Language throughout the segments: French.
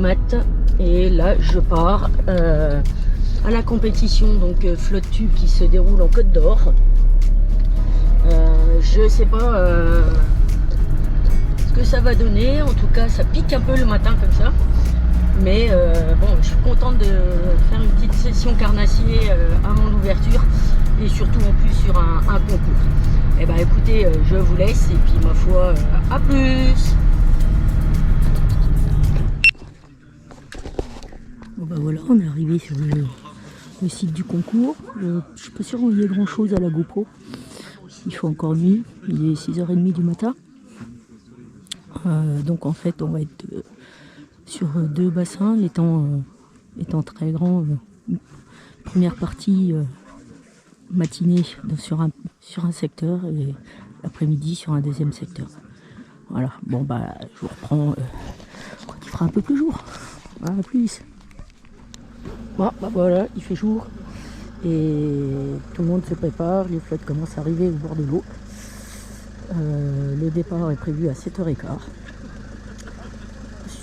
mat et là je pars à la compétition donc flotte tube qui se déroule en Côte d'Or. Je sais pas ce que ça va donner, en tout cas ça pique un peu le matin comme ça, mais bon, je suis contente de faire une petite session carnassier avant l'ouverture et surtout en plus sur un concours. Et bah écoutez, je vous laisse et puis ma foi, à plus. Bon bah voilà, on est arrivé sur le site du concours. Je suis pas sûre qu'il y ait grand chose à la GoPro. Il faut encore nuit, il est 6h30 du matin. Donc en fait on va être sur 2 bassins, l'étang étant très grand. Première partie matinée sur un secteur et l'après-midi sur un deuxième secteur. Voilà, bon bah je vous reprends quand il fera un peu plus jour. Voilà, plus. Bon bah voilà, il fait jour et tout le monde se prépare, les flottes commencent à arriver au bord de l'eau. Le départ est prévu à 7h15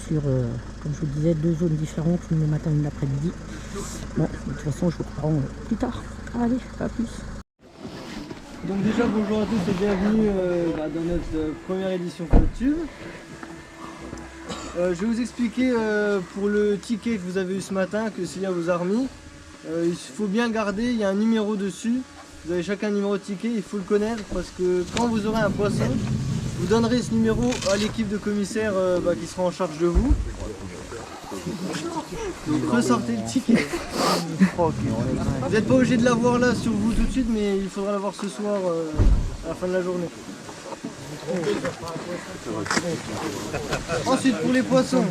sur, comme je vous disais, 2 zones différentes, une le matin et une l'après-midi. Bon, de toute façon, je vous reprends plus tard. Allez, à plus. Donc déjà, bonjour à tous et bienvenue dans notre première édition FlottTube. Je vais vous expliquer pour le ticket que vous avez eu ce matin, que Célia vous a remis. Il faut bien le garder, il y a un numéro dessus. Vous avez chacun un numéro de ticket, il faut le connaître parce que quand vous aurez un poisson, vous donnerez ce numéro à l'équipe de commissaires qui sera en charge de vous. Donc ressortez le ticket. Vous n'êtes pas obligé de l'avoir là sur vous tout de suite, mais il faudra l'avoir ce soir à la fin de la journée. Ensuite pour les poissons.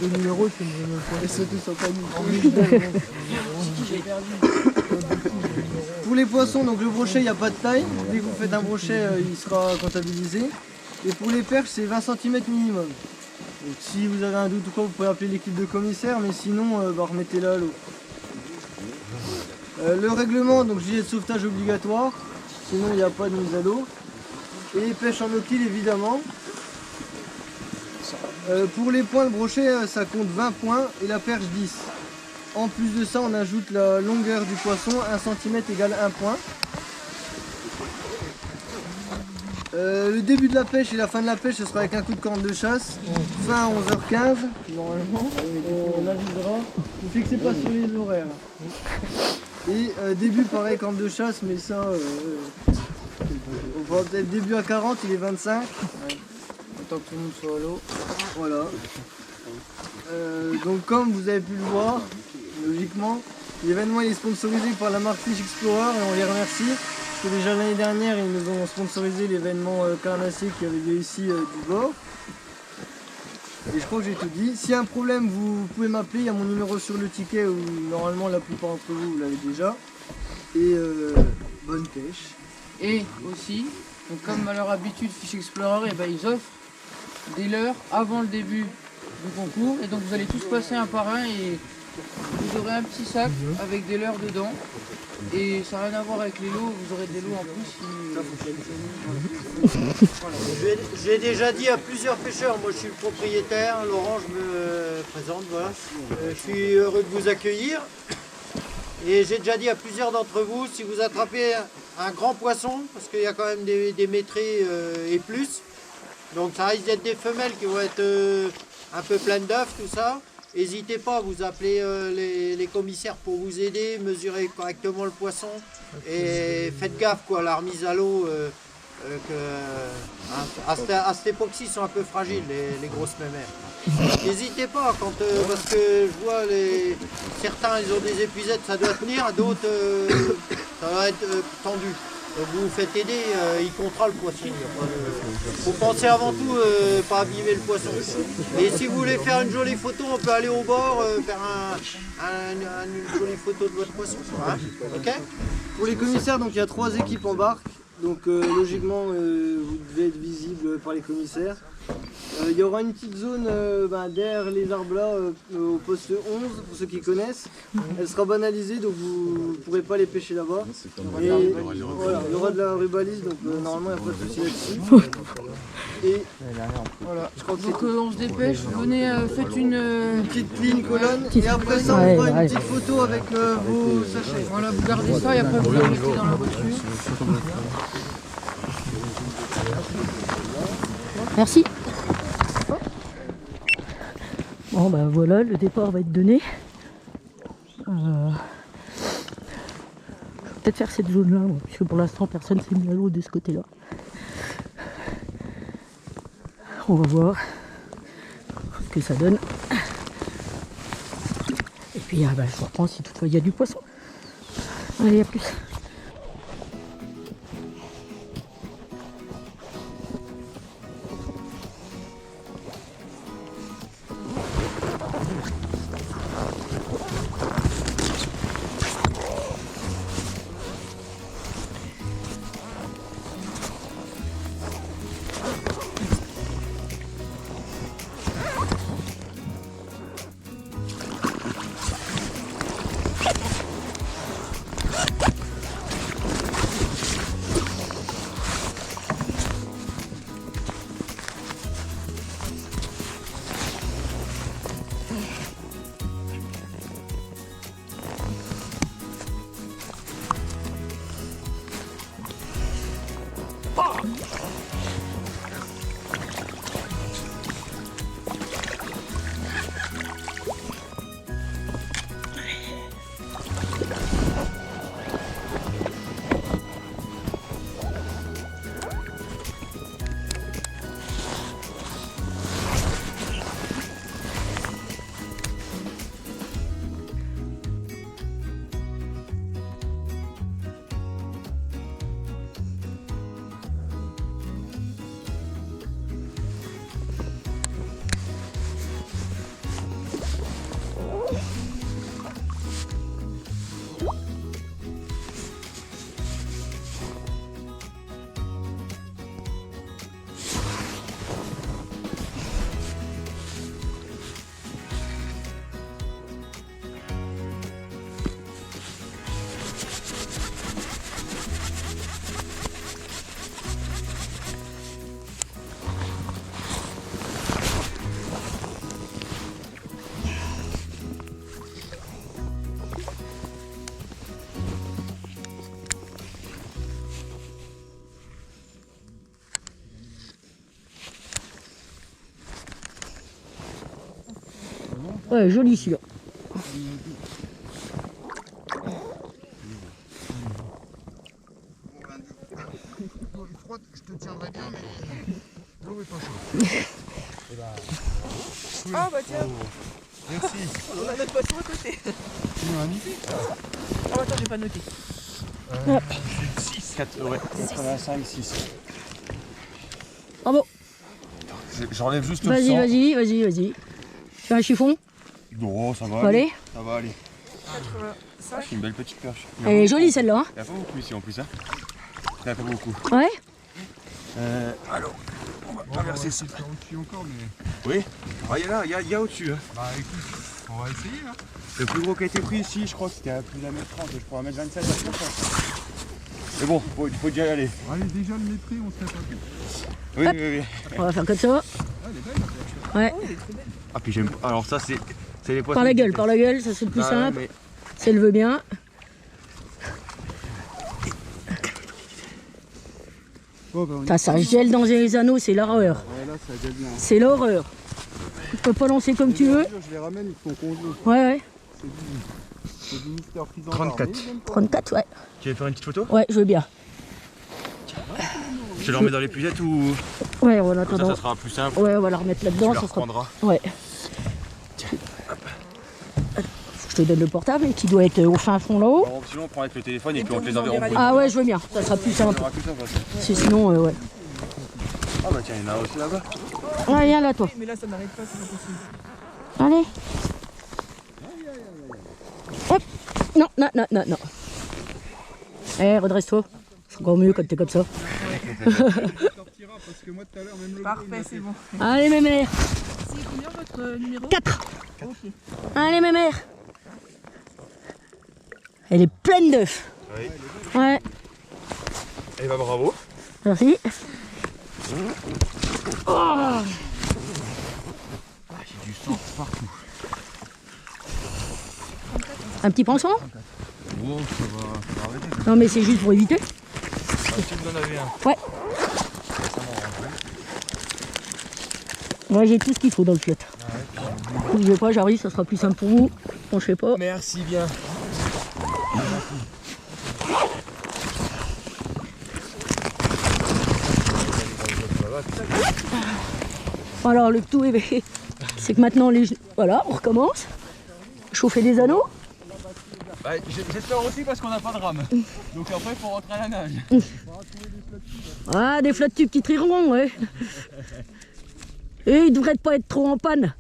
Pour les poissons, donc le brochet il n'y a pas de taille. Dès que vous faites un brochet, il sera comptabilisé. Et pour les perches, c'est 20 cm minimum. Donc, si vous avez un doute ou quoi, vous pouvez appeler l'équipe de commissaire, mais sinon, remettez-la à l'eau. Le règlement, donc gilet de sauvetage obligatoire, sinon il n'y a pas de mise à l'eau. Et pêche en eau kill évidemment. Pour les points, le brochet, ça compte 20 points et la perche 10. En plus de ça, on ajoute la longueur du poisson, 1 cm égale 1 point. Le début de la pêche et la fin de la pêche, ce sera avec un coup de corne de chasse. Fin à 11h15, normalement, on avisera. Ne fixez pas sur les horaires. Et début pareil, corne de chasse, mais ça, on va peut-être début à 40, il est 25. Ouais. Autant que tout le monde soit à l'eau. Voilà. Donc comme vous avez pu le voir, logiquement, l'événement est sponsorisé par la marque Fish Explorer et on les remercie. Parce que déjà l'année dernière, ils nous ont sponsorisé l'événement carnassier qui avait lieu ici du bord. Et je crois que j'ai tout dit. S'il y a un problème, vous pouvez m'appeler, il y a mon numéro sur le ticket où normalement la plupart d'entre vous l'avez déjà. Et bonne pêche. Et aussi, donc comme à leur habitude, Fish Explorer, ils offrent des leurres avant le début du concours. Et donc vous allez tous passer un par un et vous aurez un petit sac avec des leurres dedans. Et ça n'a rien à voir avec les lots, vous aurez des lots en plus. Voilà. J'ai déjà dit à plusieurs pêcheurs, moi je suis le propriétaire, Laurent, je me présente, voilà. Je suis heureux de vous accueillir. Et j'ai déjà dit à plusieurs d'entre vous, si vous attrapez un grand poisson, parce qu'il y a quand même des métrées et plus, donc ça risque d'être des femelles qui vont être un peu pleines d'œufs, tout ça. N'hésitez pas à vous appeler les commissaires pour vous aider, mesurer correctement le poisson et faites gaffe quoi, la remise à l'eau, à cette époque-ci ils sont un peu fragiles les grosses mémères. N'hésitez pas parce que je vois certains ils ont des épuisettes, ça doit tenir, d'autres ça va être tendu. Donc vous vous faites aider, il comptera le poisson. Faut penser avant tout pas abîmer le poisson. Et si vous voulez faire une jolie photo, on peut aller au bord, faire une jolie photo de votre poisson. Hein, ok. Pour les commissaires, donc il y a 3 équipes en barque. Donc logiquement, vous devez être visible par les commissaires. Il y aura une petite zone derrière les arbres là, au poste 11, pour ceux qui connaissent. Elle sera banalisée, donc vous ne pourrez pas les pêcher là-bas. Et voilà, il y aura de la rubalise, donc normalement il n'y a pas de souci là-dessus. Et voilà, je crois que Donc on se dépêche, venez, faites une petite ligne, colonne, et après ça on fera une petite photo avec vos sachets. voilà, vous gardez ça et après vous la mettez dans la voiture. Merci. Bon bah voilà, le départ va être donné. Je vais peut-être faire cette zone là, puisque pour l'instant personne s'est mis à l'eau de ce côté là. On va voir ce que ça donne. Et puis je reprends si toutefois il y a du poisson. Allez, à plus. Ouais, joli celui-là. Je te tiendrai bien, mais l'eau est pas chaude. Ah bah tiens, Merci. on a notre poisson à côté. Tu m'as invité? Oh attends, j'ai pas noté. 6, 4, ouais. 85, 6. Bravo. J'enlève juste le Vas-y, sang. vas-y. Tu fais un chiffon? Non, ça va Allez. aller. Ça va aller. C'est une belle petite perche. Elle est jolie celle-là. Hein. Il n'y a pas beaucoup ici en plus. Hein. Il n'y a pas beaucoup. Ouais. Alors, on va traverser ça. Au-dessus encore, mais. Oui, ah, il y a là, il y a au-dessus. Hein. Bah écoute, on va essayer là. Le plus gros qui a été pris ici, je crois que c'était à plus d'un mètre 30, je crois 1m27 à ce moment. Mais bon, il faut déjà y aller. Allez, déjà le métrer, on serait pas bien. Oui, Hop. oui, oui. On va faire comme ça. Ah, elle est belle la perche. Ouais. Ah, puis j'aime. Alors, ça, c'est les poissons. Par la gueule, ça c'est le plus Ah, simple. mais- Si elle veut bien. Bon, bah, on Putain, ça gèle dans les anneaux, c'est l'horreur. Ouais, là, ça gèle bien. C'est l'horreur. Tu peux pas lancer comme tu veux. Je les ramène, ils sont congelés. Ouais. C'est du Mister Freeze en 34. barre, mais ils aiment pas. 34, ouais. Tu veux faire une petite photo? Ouais, je veux bien. Je te le remets dans l'épuisette ou. Ouais, en Comme ça, attendant. ça sera plus simple. Ouais, on va la remettre là-dedans, Tu la ça sera. reprendras. Ouais. Je te donne le portable qui doit être au fin fond là-haut. Bon, sinon, on prend avec le téléphone et puis on te les enverra. Ah ouais, je veux bien, ça sera plus simple. On aura que ça, de toute façon. Parce que sinon, ouais. Ah, bah tiens, il y en a aussi là-bas. Ouais, viens là, toi. Mais là, ça n'arrête pas, c'est pas possible. Allez. Hop. Non. Eh, redresse-toi. C'est encore mieux quand t'es comme ça. Parce que moi tout à l'heure, même le Parfait, c'est bon. Allez, mémère. C'est combien votre numéro? 4. Ok. Allez, mémère. Elle est pleine d'œufs. Oui. Ouais, Eh bah bravo. merci. Oh. Ah, j'ai du sang partout. Un petit pinceau? Oh, ça va arrêter. Non, mais c'est juste pour éviter. Ah, tu me donnes un. Ouais. Moi, j'ai tout ce qu'il faut dans le fiot. Si je veux pas, j'arrive, ça sera plus simple pour vous. Bon, je sais pas. Merci bien. Alors, le tout, c'est que maintenant, voilà, on recommence. Chauffer les anneaux. Bah, j'espère aussi parce qu'on n'a pas de rame. Donc après, il faut rentrer à la nage. Ah, des flottes tubes qui triront, ouais. Et ils devraient pas être trop en panne.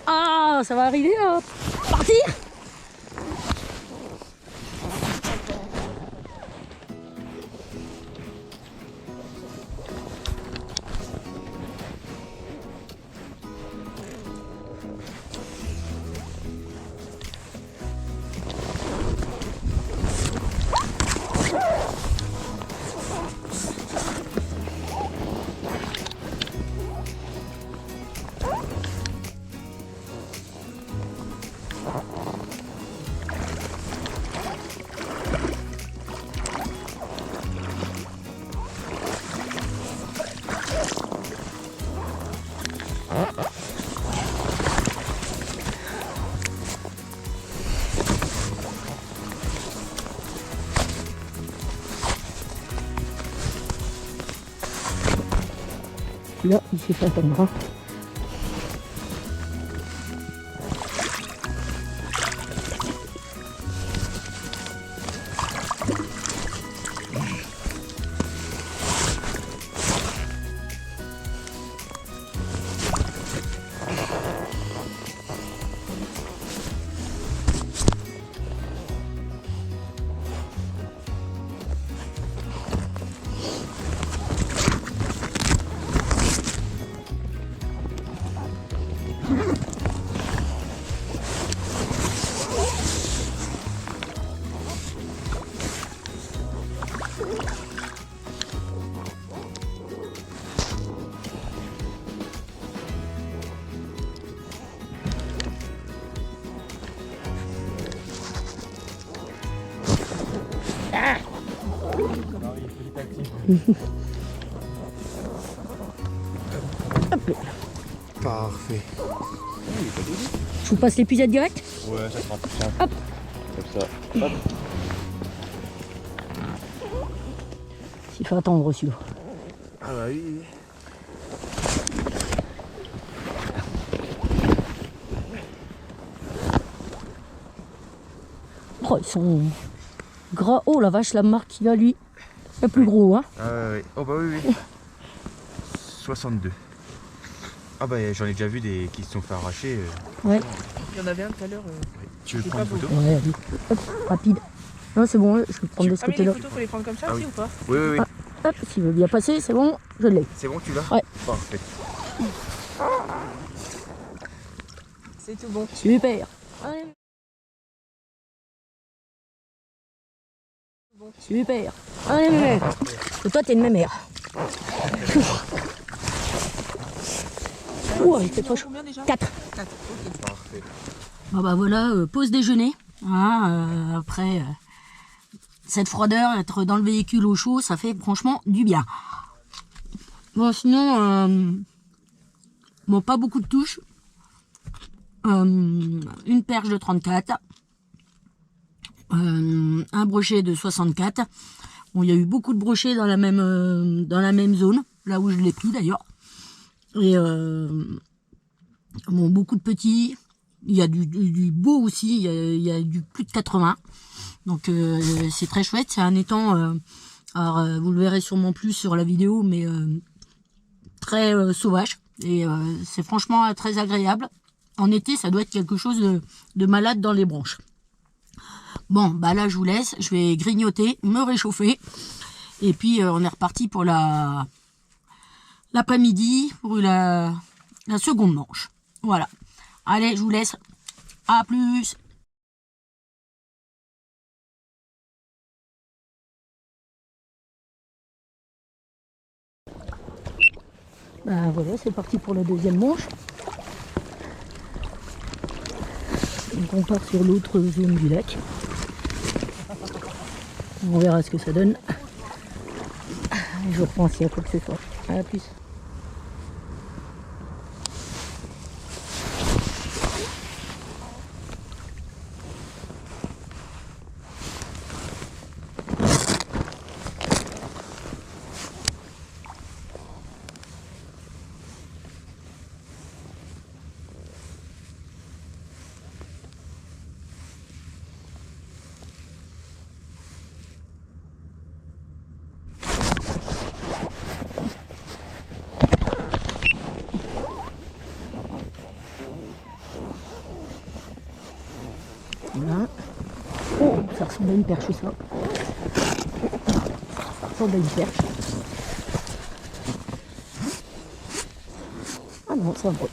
Ah, ça va arriver à partir. Là, il s'est fait attendre. Hein. Parfait. Je vous passe l'épuisette direct. Ouais, ça sera plus simple. Hop. Comme ça. Hop. Il faut attendre celui-là. Ah bah oui. Oh, ils sont gras. Oh la vache, la marque qu'il a lui. C'est plus gros, hein. Ah oui. Oh bah oui, oui. 62. Ah bah j'en ai déjà vu des qui se sont fait arracher. Ouais. Il y en avait un tout à l'heure. Tu veux C'est prendre une pas photo? Ouais, allez. Hop, rapide. Non, c'est bon, je vais prendre de ce Ah mais les côté-là. photos, faut les prendre comme ça Ah aussi oui. ou pas? Oui, oui, oui. Hop, s'il veut bien passer, c'est bon, je l'ai. C'est bon, tu l'as? Ouais. Parfait. C'est tout bon. Super. Allez. Super. Allez, mémère. Et toi, t'es une mémère. Ouh, il fait trop chaud. Combien déjà? 4. 4, ok. Parfait. Bon bah voilà, pause déjeuner. Hein, après cette froideur, être dans le véhicule au chaud, ça fait franchement du bien. Bon sinon, bon pas beaucoup de touches. Une perche de 34. Un brochet de 64. Bon, il y a eu beaucoup de brochets dans la même zone, là où je l'ai pris d'ailleurs. Et bon, beaucoup de petits. Il y a du beau aussi, il y a du plus de 80. Donc c'est très chouette. C'est un étang, alors vous le verrez sûrement plus sur la vidéo, mais très sauvage. Et c'est franchement très agréable. En été, ça doit être quelque chose de malade dans les branches. Bon, bah là, je vous laisse. Je vais grignoter, me réchauffer. Et puis, on est reparti pour l'après-midi, pour la seconde manche. Voilà. Allez, je vous laisse. À plus. Bah voilà, c'est parti pour la deuxième manche. Donc on part sur l'autre zone du lac. On verra ce que ça donne. Je reprends s'il y a quoi que ce soit. À plus. Voilà. Oh, ça ressemble à une perche ça. Ça ressemble à une perche. Ah non, c'est un broc.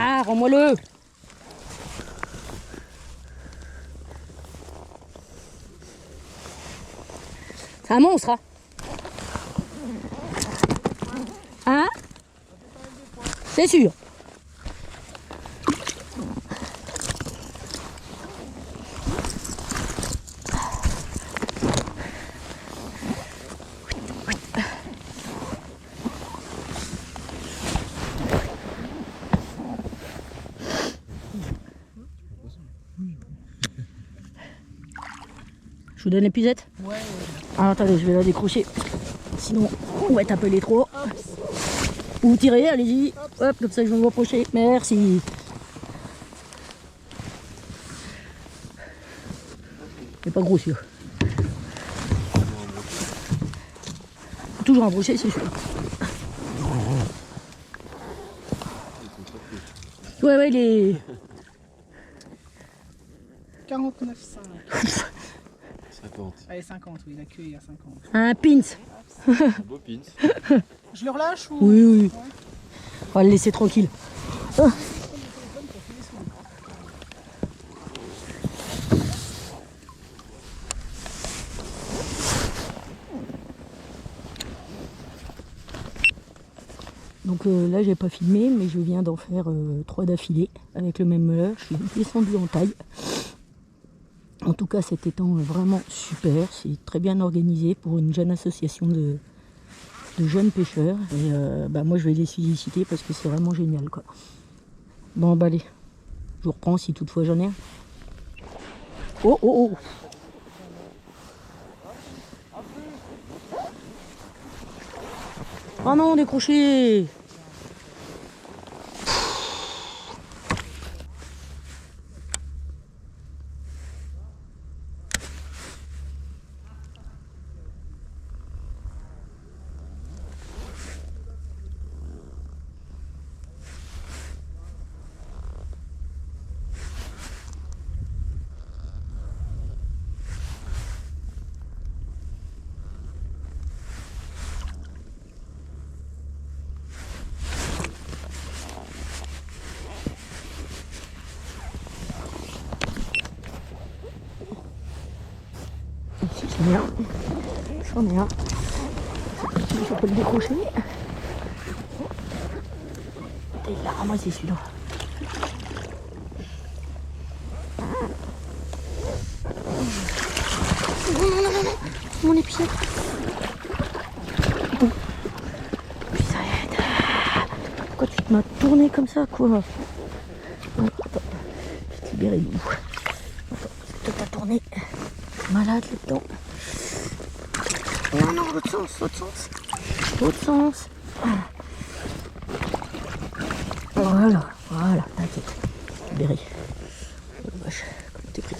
Ah, rends-moi-le! C'est un monstre, hein? Hein? C'est sûr. Je vous donne l'épuisette? Ouais. Ah, attendez, je vais la décrocher. Sinon, on va être appelé trop. Vous tirez, allez-y. Hop, comme ça je vais vous approcher. Merci. C'est pas gros sûr. Toujours un brochet, c'est sûr. Ouais, il est... 49,5. 50. Allez, 50, oui, la queue est à 50. Un pins. Beau pins. Je le relâche ou... Oui, oui. On va le laisser tranquille. Ah. Donc là j'ai pas filmé mais je viens d'en faire 3 d'affilée avec le même leurre. Je suis descendu en taille. En tout cas cet étang est vraiment super, c'est très bien organisé pour une jeune association de jeunes pêcheurs. Et bah, moi je vais les féliciter parce que c'est vraiment génial quoi. Bon bah allez, je vous reprends si toutefois j'en ai un. Oh oh oh! Oh non, décroché! Ici j'en ai un. J'en ai un. Je peux le décrocher. Et là, moi c'est celui-là. Non, mon épieu. Puis ça aide. Pourquoi m'a tourné comme ça, quoi. Oh, attends, libérez-vous. Attends, parce que t'as tourné. Malade là-dedans. Non, non, l'autre sens, l'autre sens. L'autre sens. Voilà, voilà, t'inquiète. Libéré. Oh la vache, comment t'es pris?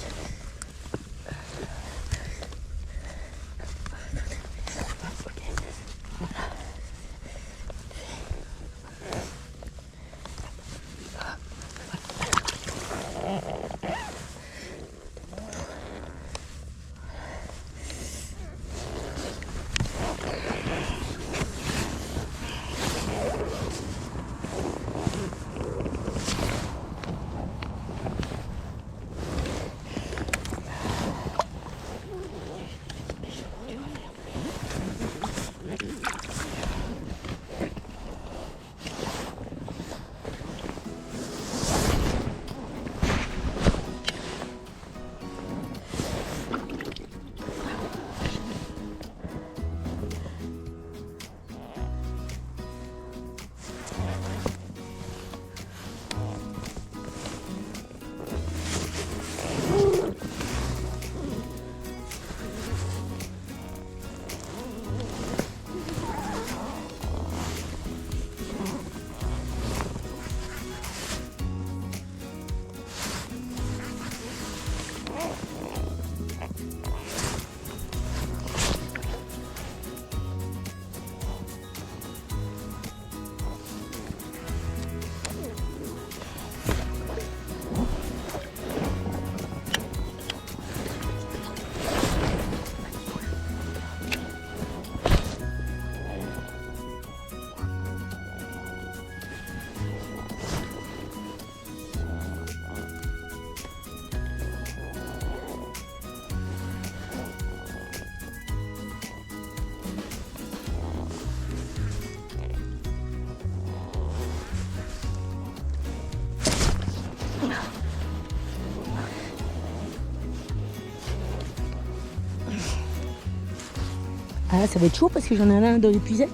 Ah, ça va être chaud parce que j'en ai un dans l'épuisette.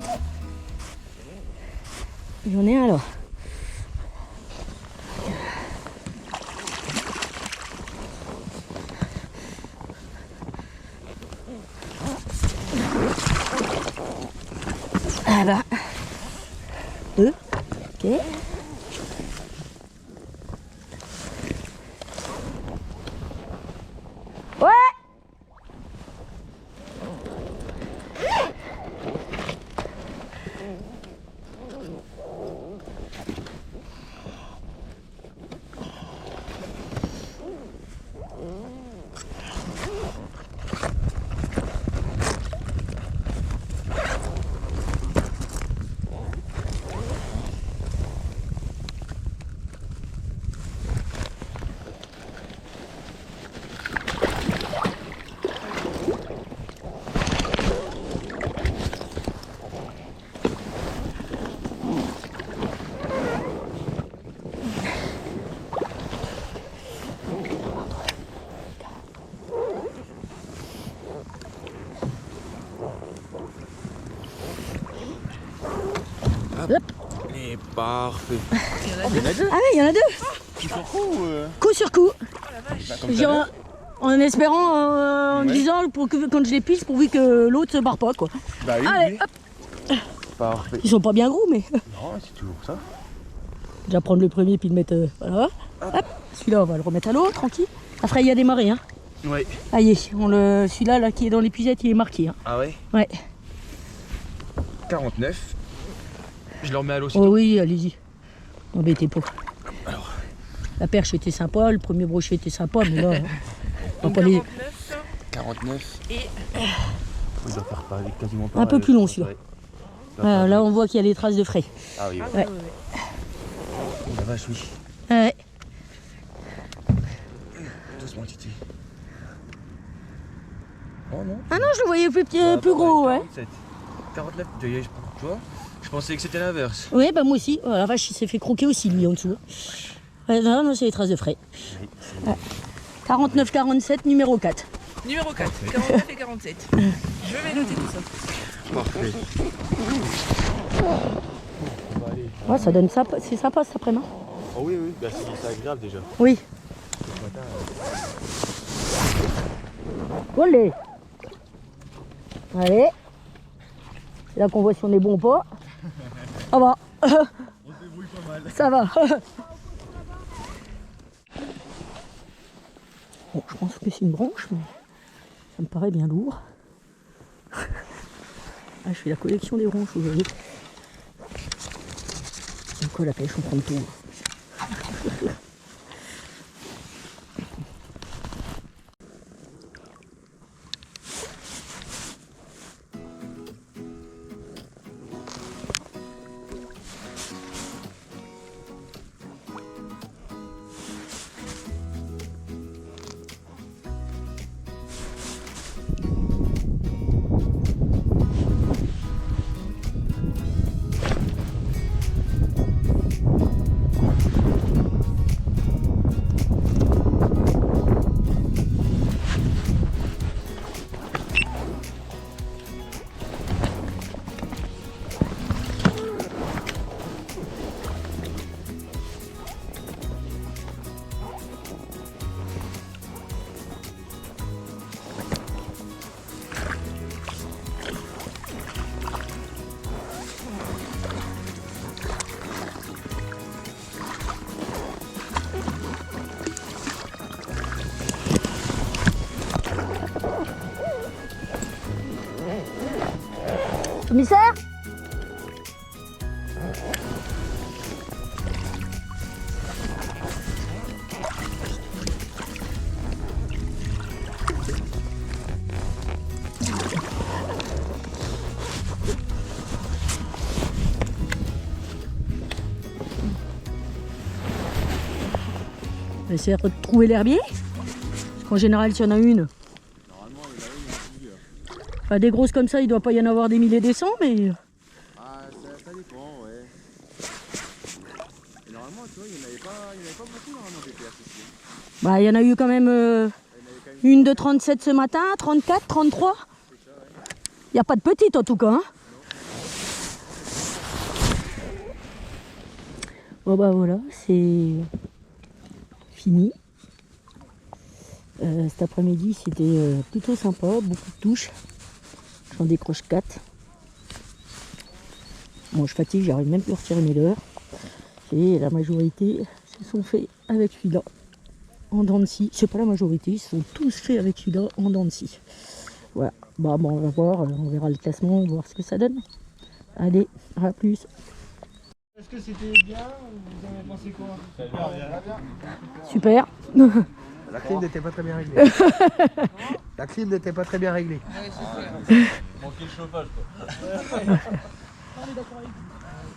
J'en ai un là. Ah bah. Deux. Ok. Ouais. Hop. Et parfait. Ah oui, il y en a deux. Tu t'en fous Coup sur coup. comme ça Genre, en espérant, en me Ouais. disant pour que, quand je les pisse, pourvu que l'autre se barre pas, quoi. Bah oui, Allez, oui. hop. Parfait. Ils sont pas bien gros, mais Non, c'est toujours ça. déjà prendre le premier puis le mettre. Voilà. Hop. Celui-là, on va le remettre à l'eau, tranquille. Après, il y a démarré, hein. Ouais. Allez, celui-là là, qui est dans l'épuisette, il est marqué. Hein. Ah ouais Ouais. 49. Je le remets à l'eau Oh oui, allez-y. N'embêtez pas. La perche était sympa, le premier brochet était sympa, mais là, on va pas les... 49. Et Il doit faire quasiment pas. Un peu plus long, celui-là. Ouais. Voilà, là, on voit qu'il y a les traces de frais. Ah oui, Ouais. Oh la vache, oui. Ouais. Doucement, Titi. Oh non. Ah non, je le voyais plus, petit, Bah, plus gros, ouais. 47. 49. Tu vois, je pensais que c'était l'inverse. Oui, bah moi aussi. Oh, la vache, il s'est fait croquer aussi, lui, en dessous. Ouais, non, non, c'est les traces de frais. Oui, Ouais. 49-47, numéro 4. numéro 4, 49 et 47. Je vais noter tout ça. parfait. Ouais, ça donne ça, c'est sympa cet après-midi. Oh oui, oui, bah, c'est agréable déjà. Oui. Olé. Allez. C'est là qu'on voit si on est bon ou pas. Ça va. On se débrouille pas mal. Ça va. Bon, je pense que c'est une branche, mais ça me paraît bien lourd. Ah, je fais la collection des branches, vous voyez. C'est quoi la pêche, on prend le tour. Commissaire ? On va essayer de trouver l'herbier. Parce qu'en général, s'il y en a une. Enfin, des grosses comme ça, il ne doit pas y en avoir des milliers des cents, mais... Ah, ça dépend, ouais. Et normalement, tu vois, il n'y en avait pas beaucoup normalement des PH ici. Bah, il y en a eu quand même une de 37 ce matin, 34, 33. Il n'y a pas de petite en tout cas. Hein. Bon bah voilà, c'est fini. Cet après-midi, c'était plutôt sympa, beaucoup de touches. J'en décroche 4. Bon, je fatigue, j'arrive même plus à retirer mes leurres. Et la majorité se sont faits avec celui-là en dents de scie. C'est pas la majorité, ils se sont tous faits avec celui-là en dents de scie. Voilà, bah bon, on va voir, on verra le classement, on va voir ce que ça donne. Allez, à plus. Est-ce que c'était bien ou vous en avez pensé quoi? Super. La clim n'était pas très bien réglée. La clim n'était pas très bien réglée. Manquer le chauffage, quoi.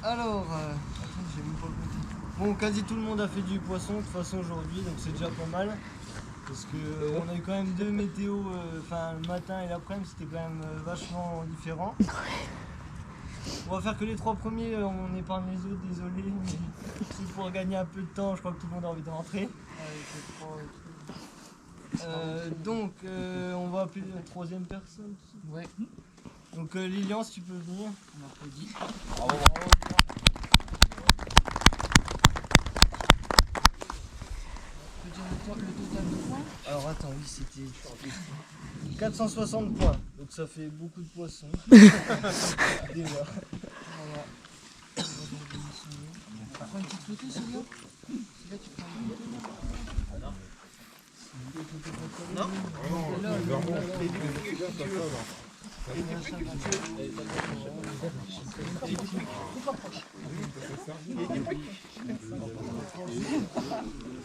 Alors, attends, j'ai même pas le compté. Bon, quasi tout le monde a fait du poisson de toute façon aujourd'hui, donc c'est déjà pas mal. Parce que on a eu quand même deux météos, enfin le matin et l'après-midi, c'était quand même vachement différent. On va faire que les 3 premiers, on épargne les autres, désolé, mais c'est pour gagner un peu de temps, je crois que tout le monde a envie de rentrer. Donc, on va appeler la 3e personne. Ouais. Donc Lilian, si tu peux venir. On applaudit. Bravo, bravo. Tu peux dire le total de points? Alors attends, oui, c'était 460 points, donc ça fait beaucoup de poissons. Déjà. Voilà. On prend une petite photo, Sylvia? Sylvia, tu prends une photo?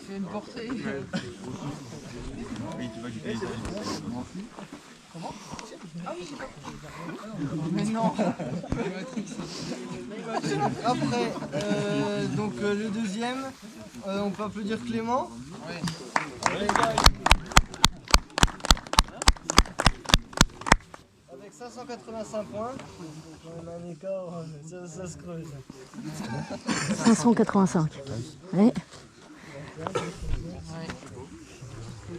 Fais une portée. Oui, tu vas utiliser. Comment? Ah oui, c'est pas. Mais non. Après, donc le deuxième, on peut applaudir Clément. Ouais. Avec 585 points, donc on a un écart, ça se creuse. 585. Ouais. Ouais. Et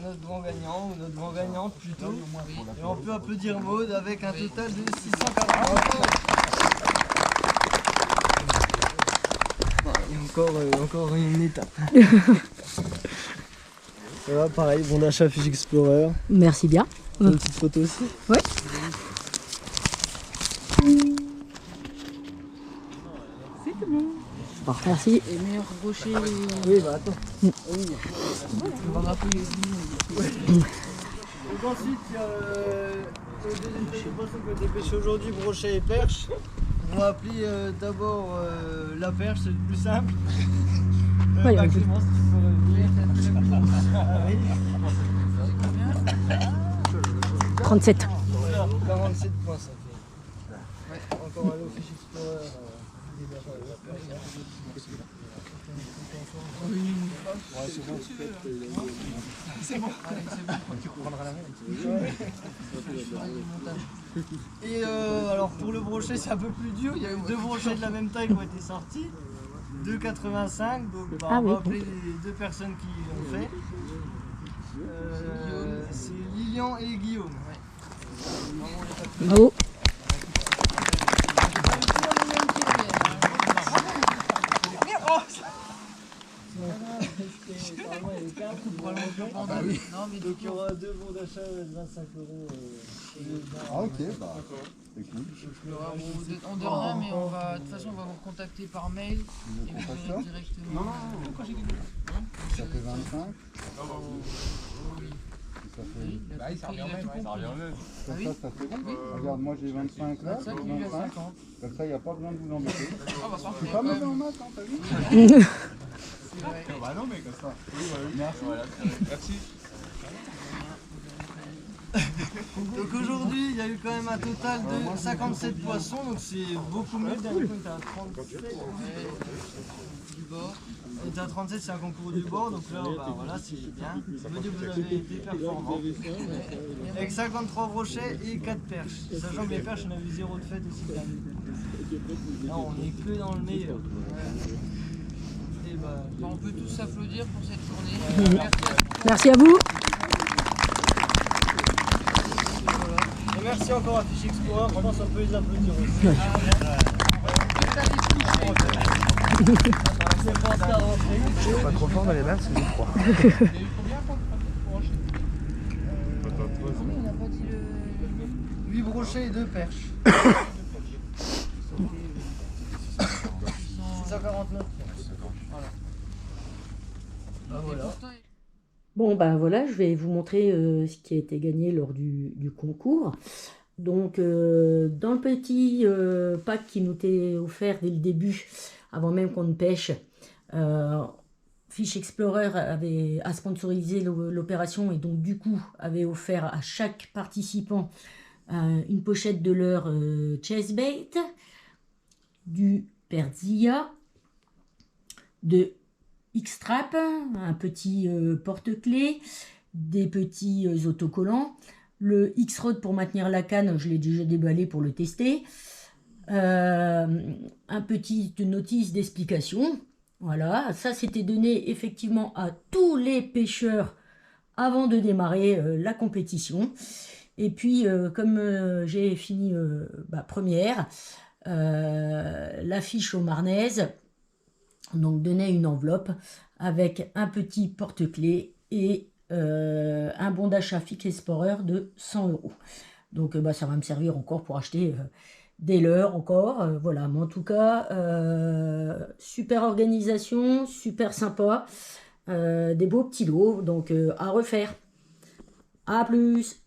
notre grand gagnant, ou notre grand gagnante plutôt. Et on peut applaudir Maud avec un total de 640 Et encore une étape. Ça va, pareil, bon d'achat Fish Explorer. Merci bien. Une petite photo aussi. Ouais. Bon, merci. Et meilleur brochet. Oui, bah attends. On va rappeler. Donc ensuite, il y a le deuxième type de poisson qui a été pêché aujourd'hui, brochet et perche. On va appeler d'abord la perche, c'est le plus simple. Ouais, Bah, ouais. Clément, si tu peux revenir. Ah oui. 37. 47 points ça fait. Encore un lot Fish Explorer. Et alors pour le brochet c'est un peu plus dur, il y a eu 2 brochets de la même taille qui ont été sortis, 2,85, donc bah, Ah on va oui. appeler les 2 personnes qui l'ont fait. C'est Lilian et Guillaume. Bravo. Donc il y aura 2 bons d'achat de 25 €. Ah ok, bah c'est cool. On donne rien, mais on va, de toute façon, on va vous contacter par mail et vous verrez directement. Ça fait 25. Ça fait... Ça fait bon. Regarde, moi j'ai 25 là. 25, lui, il a 50. Comme ça, il n'y a pas besoin de vous embêter. Ah bah parfait. C'est pas mauvais en maths, hein, t'as vu? Bah non, mais comme ça. Merci. Donc aujourd'hui il y a eu quand même un total de 57 poissons, donc c'est beaucoup mieux. Le dernier coup on était à 37. Du bord. On était à 37, c'est un concours du bord, donc là bah, voilà, c'est bien. Ça veut dire que vous avez été performant. Avec 53 brochets et 4 perches. Sachant que les perches, on a eu 0 de fête aussi. Là on est que dans le meilleur. Et bah, On peut tous s'applaudir pour cette journée. Merci à vous. et merci encore à Fish Explorer, je pense qu'on peut les applaudir aussi. C'est pas ça à rentrer. Je suis pas trop fort dans les maths, c'est froid. On n'a pas dit le. 8 brochets et 2 perches. 649. Voilà. Bah voilà. Bon, ben voilà, je vais vous montrer ce qui a été gagné lors du concours. Donc, dans le petit pack qui nous était offert dès le début, avant même qu'on ne pêche, Fish Explorer a sponsorisé l'opération et donc du coup avait offert à chaque participant une pochette de leur chessbait, du Perzilla, de X-Trap, un petit porte-clés, des petits autocollants, le X-Rod pour maintenir la canne, je l'ai déjà déballé pour le tester, un petit notice d'explication. Voilà, ça c'était donné effectivement à tous les pêcheurs avant de démarrer la compétition. Et puis comme j'ai fini première, l'affiche aux Marnaises donc donnait une enveloppe avec un petit porte-clés et un bon d'achat Fish Explorer de 100 €. Donc ça va me servir encore pour acheter des leurres encore. Voilà, mais en tout cas, super organisation, super sympa, des beaux petits lots, donc à refaire. À plus!